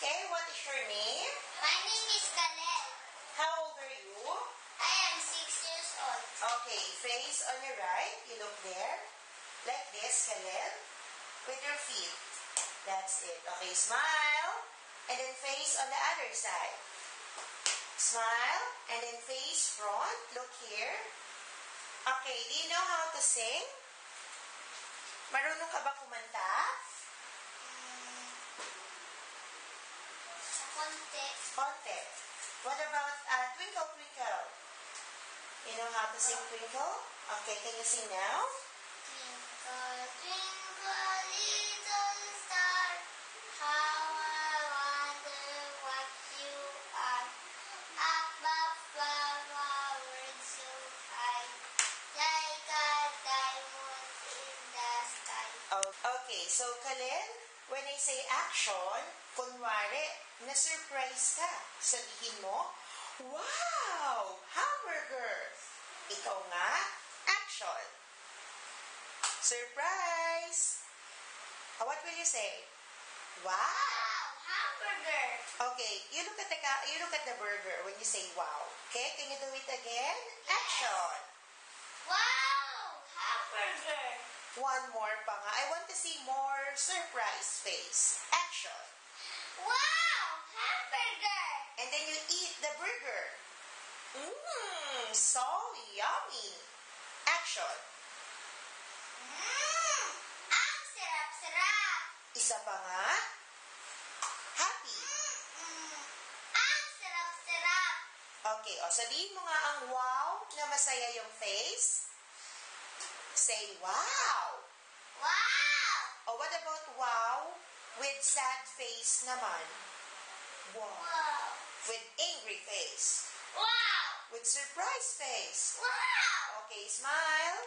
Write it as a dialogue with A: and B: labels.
A: Okay, what is your name?
B: My name is Kalel.
A: How old are you?
B: I am 6 years old.
A: Okay, face on your right. You look there. Like this, Kalel. With your feet. That's it. Okay, smile. And then face on the other side. Smile. And then face front. Look here. Okay, do you know how to sing? Marunong ka ba kumanta?
B: Sa konti.
A: Konti. What about Twinkle Twinkle? You know how to sing Twinkle? Okay, can you sing now?
B: Twinkle, twinkle, little star, how I wonder what you are. Up above our world so high, like a diamond in the sky.
A: Okay, so Kalel, when I say action, kunwari, na-surprise ka. Sabihin mo, wow! Hamburger! Ikaw nga, action! Surprise! What will you say? Wow!
B: Wow, hamburger!
A: Okay, you look at the burger when you say wow. Okay, can you do it again? Action!
B: Wow, hamburger!
A: One more pa nga. I want to see more surprise face. Action!
B: Wow, hamburger!
A: And then you eat the burger. Mmm, so yummy. Action.
B: Ang sarap-sarap!
A: Isa pa nga. Happy.
B: Ang sarap-sarap!
A: Okay, o sabihin mo nga ang wow na masaya yung face. Say wow.
B: Wow!
A: O what about wow with sad face naman? Wow.
B: Wow!
A: With angry face.
B: Wow!
A: With surprise face.
B: Wow!
A: Okay, smile.